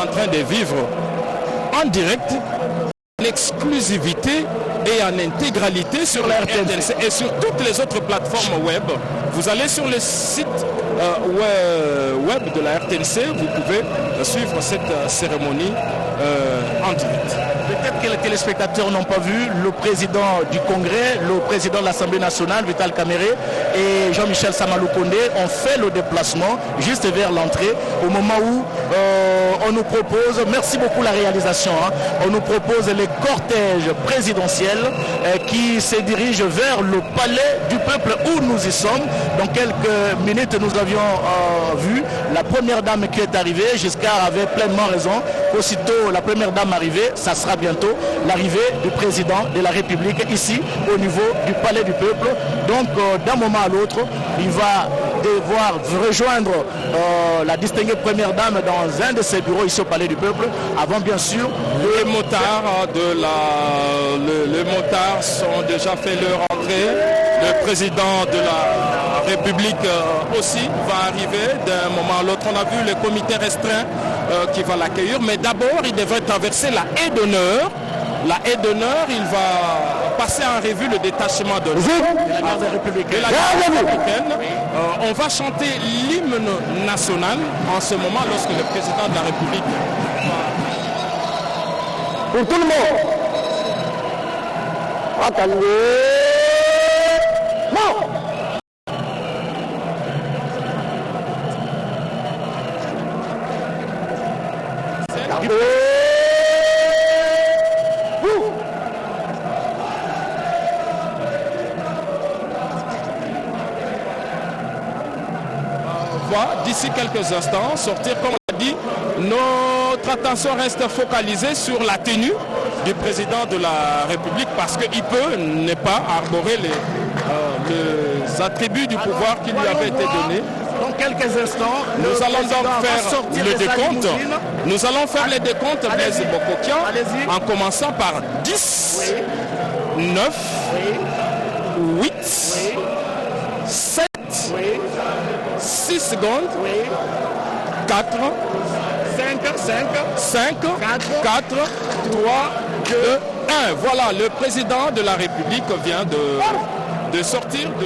train de vivre en direct, en exclusivité et en intégralité sur la RTNC et sur toutes les autres plateformes web. Vous allez sur le site web de la RTNC, vous pouvez suivre cette cérémonie en direct. Peut-être que les téléspectateurs n'ont pas vu le président du Congrès, le président de l'Assemblée nationale, Vital Kamerhe, et Jean-Michel Sama Lukonde ont fait le déplacement juste vers l'entrée au moment où on nous propose, merci beaucoup la réalisation, on nous propose les cortèges présidentiels qui se dirigent vers le palais du peuple où nous y sommes. Dans quelques minutes, nous avions vu la première dame qui est arrivée. Giscard avait pleinement raison. Aussitôt la première dame arrivée, ça sera bientôt l'arrivée du président de la République ici au niveau du palais du peuple. Donc d'un moment à l'autre, il va devoir rejoindre la distinguée première dame dans un de ses bureaux ici au palais du peuple, avant bien sûr les motards les motards sont déjà fait leur entrée. Le président de la République aussi va arriver d'un moment à l'autre. On a vu le comité restreint qui va l'accueillir, mais d'abord il devrait traverser la haie d'honneur. La haie d'honneur, il va passer en revue le détachement de la garde républicaine. On va chanter l'hymne national en ce moment lorsque le président de la République va... Pour tout le monde. Attendez. Non. D'ici quelques instants, sortir, comme on a dit, notre attention reste focalisée sur la tenue du président de la République parce qu'il peut ne pas arborer les attributs du pouvoir qui lui avaient été donnés. Dans quelques instants, nous allons donc faire le décompte. Nous allons faire les décomptes, Blaise Bokokian, en commençant par 10, 9, 8, 7, 6 secondes, 4, 5, 4, 3, 2, 1. Voilà, le président de la République vient de sortir de...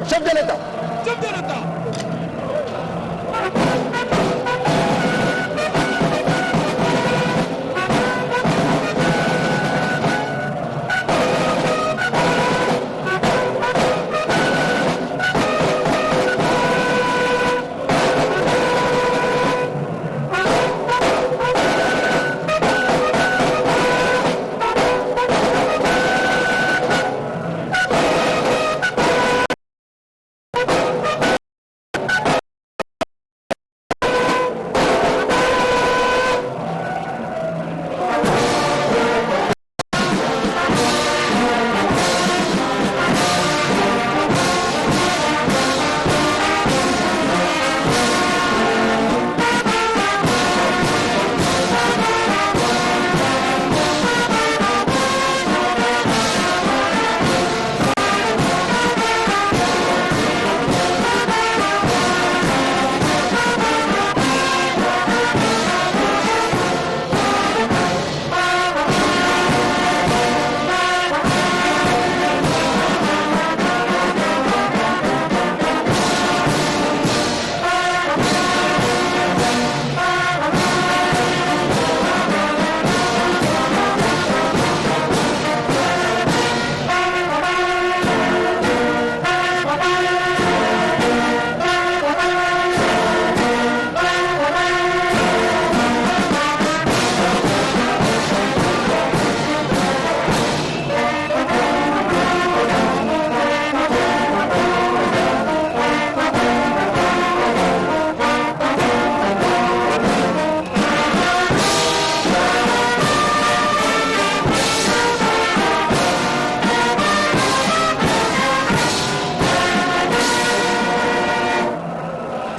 Chef de l'État. Chef de l'État.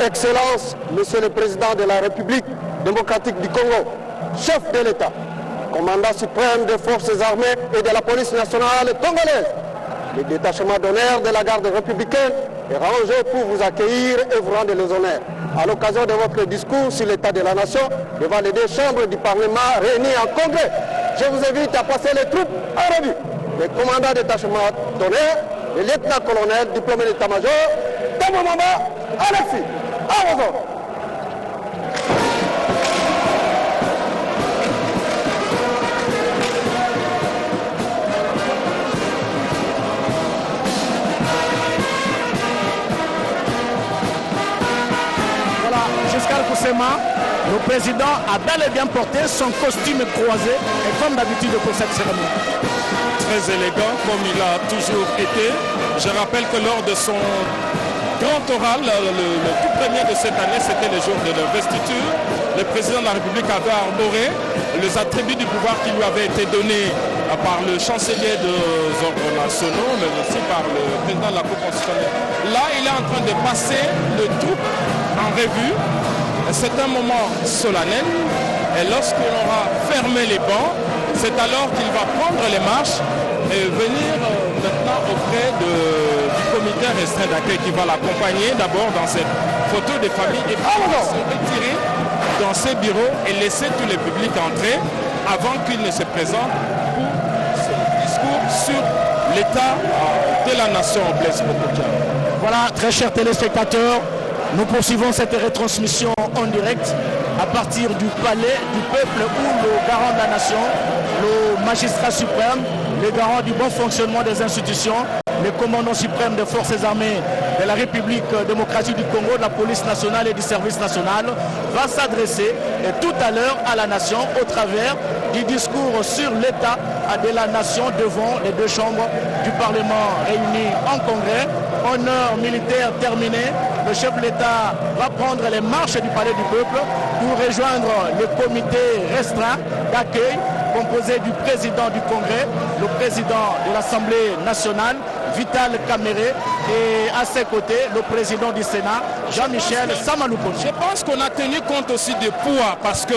Excellences, Monsieur le Président de la République démocratique du Congo, chef de l'État, commandant suprême des forces armées et de la police nationale congolaise, le détachement d'honneur de la garde républicaine est rangé pour vous accueillir et vous rendre les honneurs. À l'occasion de votre discours sur l'état de la nation devant les deux chambres du Parlement réunies en congrès, je vous invite à passer les troupes en revue. Le commandant détachement d'honneur, le lieutenant-colonel, diplômé d'état-major, Tamomamba, Alexis, à vos ordres. Le président a bel et bien porté son costume croisé et comme d'habitude pour cette cérémonie. Très élégant comme il a toujours été. Je rappelle que lors de son grand oral, le tout premier de cette année, c'était le jour de l'investiture. Le président de la République avait arboré les attributs du pouvoir qui lui avaient été donnés par le chancelier des ordres nationaux, mais aussi par le président de la Cour constitutionnelle. Là, il est en train de passer le troupe en revue. C'est un moment solennel et lorsqu'on aura fermé les bancs, c'est alors qu'il va prendre les marches et venir maintenant auprès du comité restreint d'accueil qui va l'accompagner d'abord dans cette photo de famille et puis se retirer dans ses bureaux et laisser tous les publics entrer avant qu'il ne se présente pour son discours sur l'état de la nation Blaise Bokokia. Voilà, très chers téléspectateurs, nous poursuivons cette retransmission en direct à partir du palais du peuple où le garant de la nation, le magistrat suprême, le garant du bon fonctionnement des institutions, le commandant suprême des forces armées de la République démocratique du Congo, de la police nationale et du service national, va s'adresser tout à l'heure à la nation au travers du discours sur l'état de la nation devant les deux chambres du Parlement réunies en congrès. Honneur militaire terminé, le chef de l'État va prendre les marches du palais du peuple pour rejoindre le comité restreint d'accueil composé du président du Congrès, le président de l'Assemblée nationale, Vital Kamerhe, et à ses côtés, le président du Sénat, Jean-Michel Samaloukonde. Je pense qu'on a tenu compte aussi du poids parce que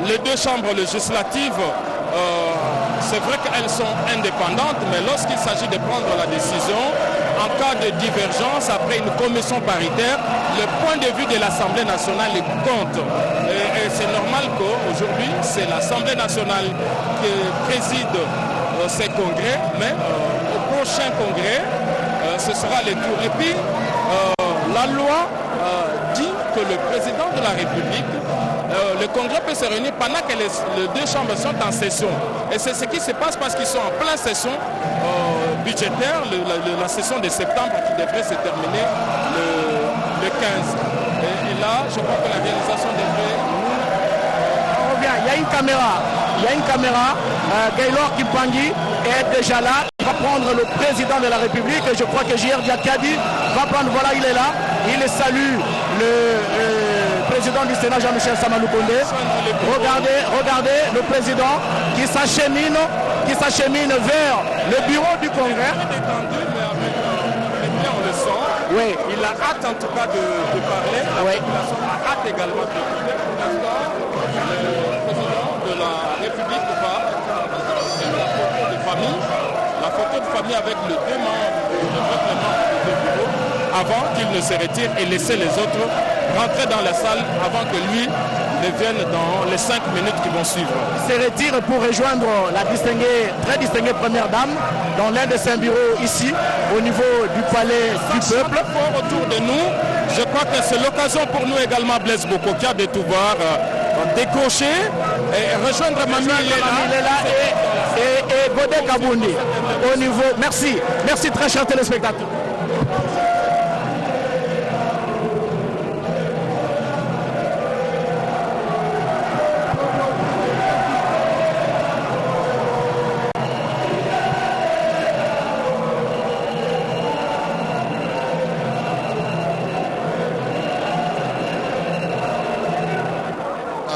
les deux chambres législatives, c'est vrai qu'elles sont indépendantes, mais lorsqu'il s'agit de prendre la décision, en cas de divergence, après une commission paritaire, le point de vue de l'Assemblée nationale compte. Et c'est normal qu'aujourd'hui, c'est l'Assemblée nationale qui préside ces congrès, mais au prochain congrès, ce sera les tours. Et puis, la loi dit que le président de la République, le congrès peut se réunir pendant que les deux chambres sont en session. Et c'est ce qui se passe parce qu'ils sont en pleine session budgétaire, la session de septembre qui devrait se terminer le 15. Et là, je crois que la réalisation devrait... On revient, il y a une caméra, Gaylor Kimpangi est déjà là. Il va prendre le président de la République et je crois que J.R. Diakadi va prendre, voilà, il est là. Il salue le président du Sénat, Jean-Michel Samaloukonde. Regardez le président qui s'achemine vers le bureau du Congrès. On le sent. Oui. Il a hâte en tout cas de parler. La population a hâte également de parler. Pour l'instant, le président de la République va la photo de famille. La photo de famille avec les deux membres du bureau avant qu'il ne se retire et laisser les autres rentrer dans la salle avant que lui ne vienne dans les 5 minutes qui vont suivre. Il se retire pour rejoindre la très distinguée première dame dans l'un de ses bureaux ici au niveau du palais du peuple. Autour de nous, je crois que c'est l'occasion pour nous également, Blaise Bokokia, de tout voir décrocher et rejoindre Mamie. Il est là et Godé Kabundi au niveau. Merci très chers téléspectateurs.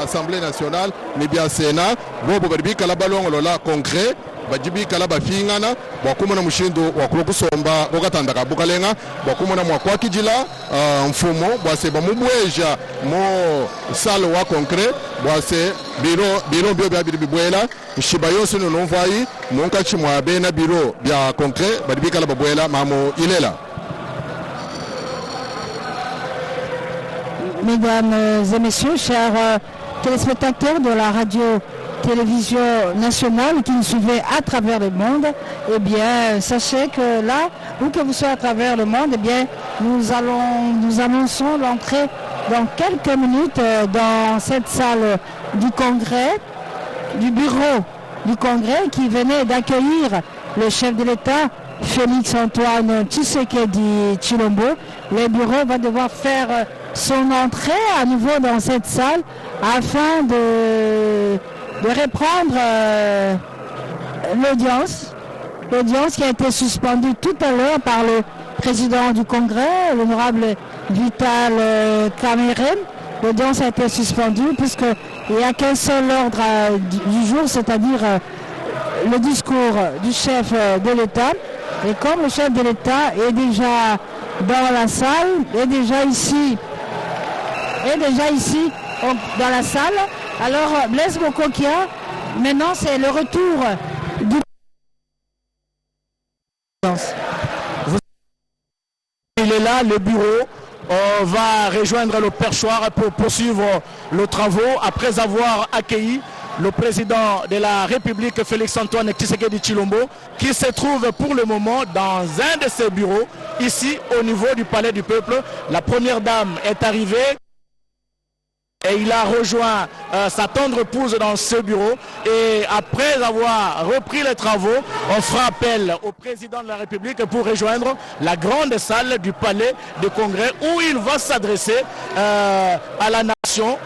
Assemblée nationale, ni bien Sénat, bobo barbi kala balongo la congrès, bajibi kala bafingana bakumona mushindo wakulo kusomba kokatandaka bukalenga bakumona mwakwakijila mfumo bwase bamubweja mo sale wa concret bwase biro bio bya bibwela nshiba yose no nomvayi monka chimwa bena biro bya concret badibi kala babwela mamo ilela. Mesdames et messieurs, chers téléspectateurs de la radio-télévision nationale qui nous suivez à travers le monde, eh bien, sachez que là, où que vous soyez à travers le monde, eh bien, nous annonçons l'entrée dans quelques minutes dans cette salle du Congrès, du bureau du Congrès qui venait d'accueillir le chef de l'État, Félix Antoine Tshisekedi Tshilombo. Le bureau va devoir faire son entrée à nouveau dans cette salle afin de reprendre l'audience qui a été suspendue tout à l'heure par le président du Congrès, l'honorable Vital Kamerhe. L'audience a été suspendue puisqu'il n'y a qu'un seul ordre du jour, c'est-à-dire le discours du chef de l'État. Et comme le chef de l'État est déjà dans la salle, est déjà ici dans la salle, alors Blaise Bokokia, maintenant c'est le retour du... Il est là, le bureau va rejoindre le perchoir pour poursuivre les travaux après avoir accueilli le président de la République, Félix Antoine Tshisekedi Tshilombo, qui se trouve pour le moment dans un de ses bureaux, ici au niveau du Palais du Peuple. La première dame est arrivée et il a rejoint sa tendre épouse dans ce bureau. Et après avoir repris les travaux, on fera appel au président de la République pour rejoindre la grande salle du Palais de Congrès où il va s'adresser à la nation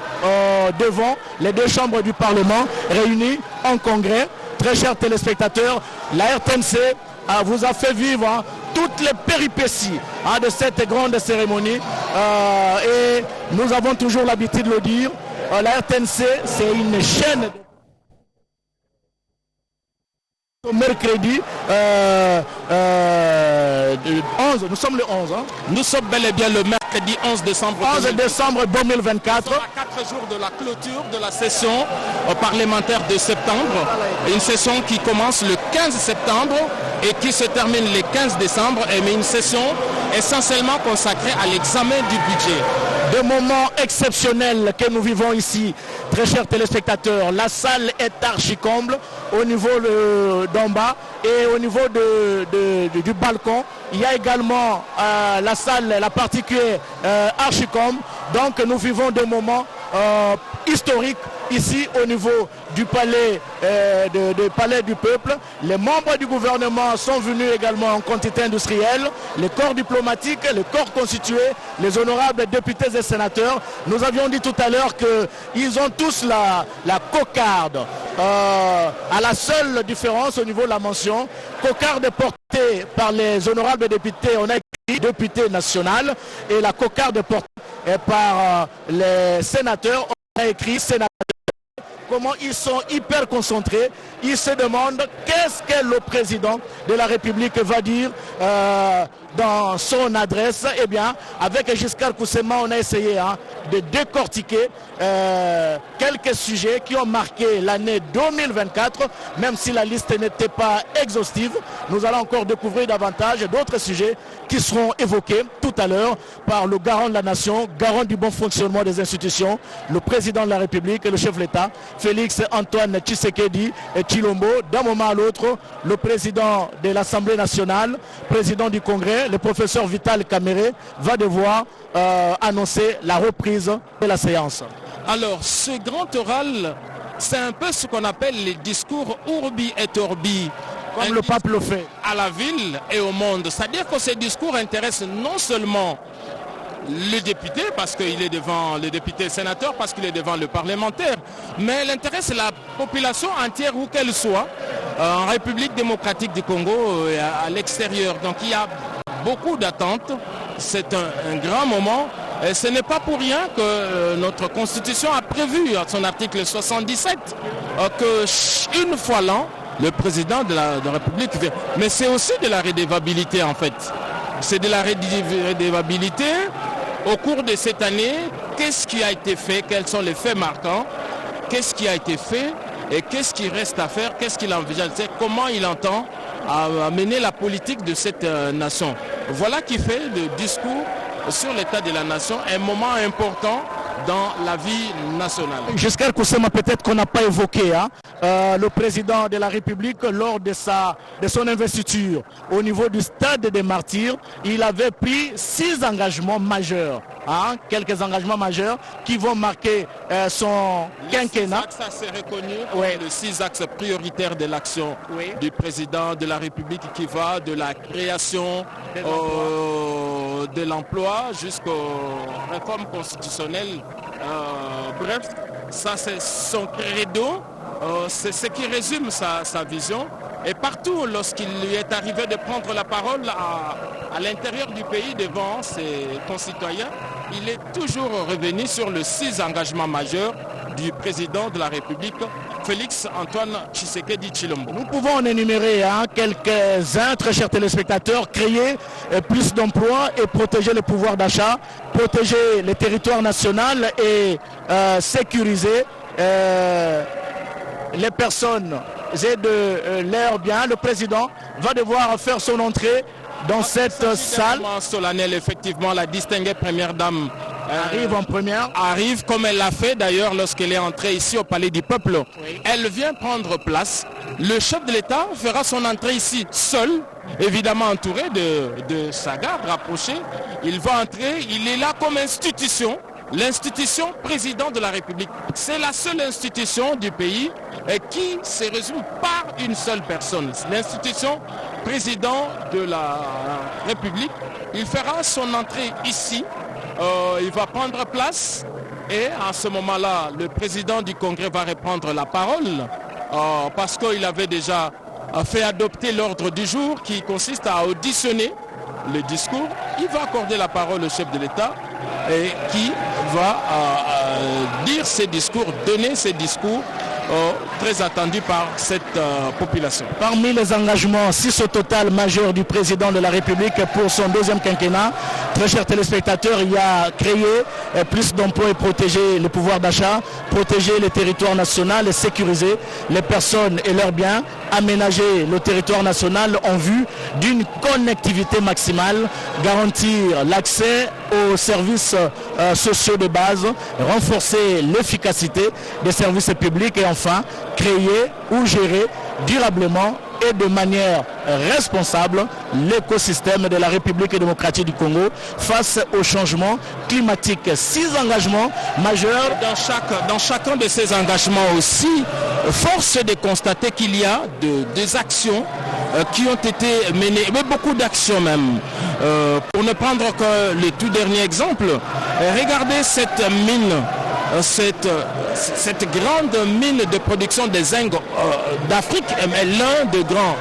devant les deux chambres du Parlement réunies en Congrès. Très chers téléspectateurs, la RTNC vous a fait vivre toutes les péripéties de cette grande cérémonie et nous avons toujours l'habitude de le dire, la RTNC c'est une chaîne mercredi 11, nous sommes le 11 hein? Nous sommes bel et bien le mercredi 11 décembre 2024. 4 jours de la clôture de la session parlementaire de septembre. Une session qui commence le 15 septembre et qui se termine le 15 décembre. Mais une session essentiellement consacrée à l'examen du budget. Des moments exceptionnels que nous vivons ici, très chers téléspectateurs. La salle est archi-comble au niveau d'en bas et au niveau du balcon. Il y a également la salle, la partie qui est archi-comble. Donc nous vivons des moments historiques ici au niveau du palais, palais du peuple. Les membres du gouvernement sont venus également en quantité industrielle, les corps diplomatiques, les corps constitués, les honorables députés et sénateurs. Nous avions dit tout à l'heure qu'ils ont tous la cocarde. À la seule différence au niveau de la mention, cocarde portée par les honorables députés, on a écrit député national, et la cocarde portée par les sénateurs, on a écrit sénateur. Comment ils sont hyper concentrés, ils se demandent qu'est-ce que le président de la République va dire dans son adresse. Eh bien, avec Giscard Koussema, on a essayé de décortiquer quelques sujets qui ont marqué l'année 2024, même si la liste n'était pas exhaustive. Nous allons encore découvrir davantage d'autres sujets qui seront évoqués tout à l'heure par le garant de la nation, garant du bon fonctionnement des institutions, le président de la République et le chef de l'État, Félix Antoine Tshisekedi Tshilombo. D'un moment à l'autre, le président de l'Assemblée nationale, président du Congrès, le professeur Vital Kamerhe, va devoir annoncer la reprise de la séance. Alors, ce grand oral, c'est un peu ce qu'on appelle les discours urbi et orbi. Comme le pape le fait. À la ville et au monde. C'est-à-dire que ces discours intéressent non seulement le député, parce qu'il est devant le député sénateur, parce qu'il est devant le parlementaire, mais elle intéresse la population entière où qu'elle soit, en République démocratique du Congo et à l'extérieur. Donc il y a beaucoup d'attentes, c'est un grand moment. Et ce n'est pas pour rien que notre Constitution a prévu, à son article 77, qu'une fois l'an, le président de la République. Mais c'est aussi de la redevabilité en fait. C'est de la redevabilité au cours de cette année. Qu'est-ce qui a été fait? Quels sont les faits marquants? Qu'est-ce qui a été fait? Et qu'est-ce qui reste à faire? Qu'est-ce qu'il envisage? Comment il entend mener la politique de cette nation? Voilà qui fait le discours sur l'état de la nation un moment important dans la vie nationale. Giscard Koussema, peut-être qu'on n'a pas évoqué le président de la République lors de son investiture au niveau du stade des Martyrs. Il avait pris 6 engagements majeurs, quelques engagements majeurs qui vont marquer son quinquennat. Ça s'est reconnu comme les 6 axes prioritaires de l'action du président de la République qui va de la création de l'emploi jusqu'aux réformes constitutionnelles. Bref, ça c'est son credo, c'est ce qui résume sa vision. Et partout, lorsqu'il lui est arrivé de prendre la parole à l'intérieur du pays devant ses concitoyens, il est toujours revenu sur les 6 engagements majeurs du président de la République, Félix Antoine Tshisekedi Tshilombo. Nous pouvons en énumérer quelques-uns, très chers téléspectateurs: créer plus d'emplois et protéger le pouvoir d'achat, protéger le territoire national et sécuriser les personnes et de leurs biens. Le président va devoir faire son entrée dans cette salle. Solennel, effectivement, la distinguée première dame arrive en première. Arrive comme elle l'a fait d'ailleurs lorsqu'elle est entrée ici au Palais du Peuple. Oui. Elle vient prendre place. Le chef de l'État fera son entrée ici seul, évidemment entouré de sa garde rapprochée. Il va entrer, il est là comme institution. L'institution président de la République. C'est la seule institution du pays qui se résume par une seule personne. L'institution président de la République. Il fera son entrée ici. Il va prendre place et à ce moment-là, le président du Congrès va reprendre la parole parce qu'il avait déjà fait adopter l'ordre du jour qui consiste à auditionner le discours. Il va accorder la parole au chef de l'État et qui va dire ses discours, donner ses discours très attendus par cette population. Parmi les engagements 6 au total majeurs du président de la République pour son 2e quinquennat, très chers téléspectateurs, il y a créer plus d'emplois et protéger le pouvoir d'achat, protéger le territoire national et sécuriser les personnes et leurs biens, aménager le territoire national en vue d'une connectivité maximale, garantir l'accès aux services sociaux de base, renforcer l'efficacité des services publics et enfin créer ou gérer durablement et de manière responsable l'écosystème de la République démocratique du Congo face au changement climatique. 6 engagements majeurs. Dans chacun de ces engagements aussi, force est de constater qu'il y a des actions qui ont été menées, mais beaucoup d'actions même. Pour ne prendre que le tout dernier exemple, regardez cette mine, cette grande mine de production des zinc d'Afrique, l'un des grands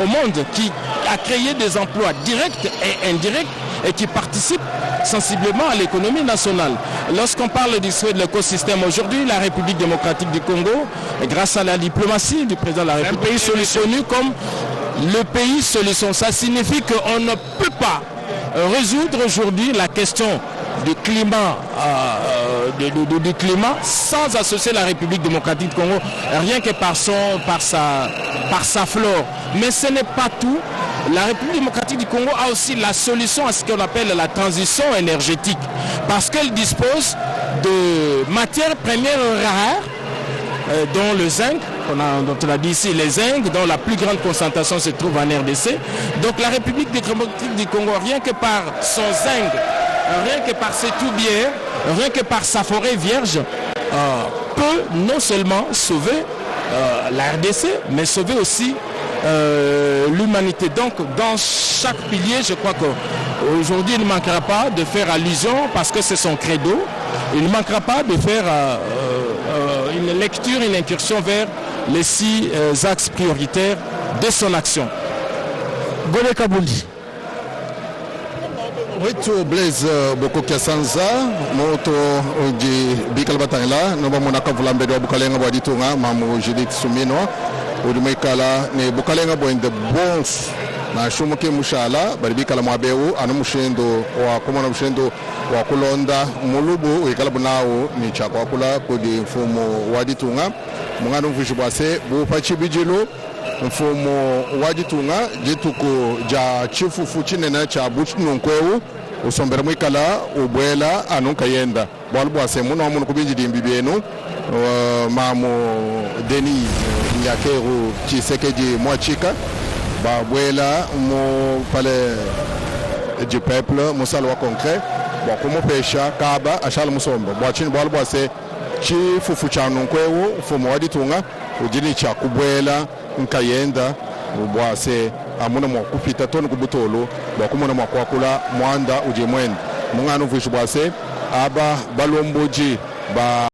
au monde, qui a créé des emplois directs et indirects et qui participe sensiblement à l'économie nationale. Lorsqu'on parle du souhait de l'écosystème aujourd'hui, la République démocratique du Congo, grâce à la diplomatie du président de la République, est reconnu comme le pays solution. Ça signifie qu'on ne peut pas résoudre aujourd'hui la question du climat, du climat sans associer la République démocratique du Congo, rien que par sa flore. Mais ce n'est pas tout. La République démocratique du Congo a aussi la solution à ce qu'on appelle la transition énergétique, parce qu'elle dispose de matières premières rares, dont le zinc, dont on a dit ici les zinc, dont la plus grande concentration se trouve en RDC. Donc la République démocratique du Congo, rien que par son zinc, rien que par ses toubières, rien que par sa forêt vierge, peut non seulement sauver la RDC, mais sauver aussi l'humanité. Donc dans chaque pilier, je crois qu'aujourd'hui il ne manquera pas de faire allusion, parce que c'est son credo, il ne manquera pas de faire une lecture, une incursion vers les 6 axes prioritaires de son action. Gole Kabundi. Wetu Blaise Bokokia Sanza moto oji bikal batangla no ba mona ka vulambe do bukalenga ba ditunga mamu Judith Sumino ulimekala ne bukalenga bwende bons na shumuke mushala baribikala mwabeu anu mushendo wa kumana mushendo wa kulonda mulubu wikala bunawo ni chakwa kula kudi mfumo waditunga mungano mfishu bwase bupachi bijilo mfumo waditunga jituko ja chifufu chinena cha butununkweu usombera mwikala ubwela anu kayenda bwalu bwase muno amu kubinji dimbi benu mamu Denis Nyakeru Chisekeji Mwachika babwela mu pale du peuple musalo wa concret bwa kumupesha kaba ashala musomba bwa chini bwa bwase chifufu chanu kwewu fumo waditunga ujini cha kubwela nkayenda bwase amuna mwa kupita tonu kubutolo bwa kumuna mwa kwakula mwanda uje mwenda mungano vishu bwase aba balomboji ba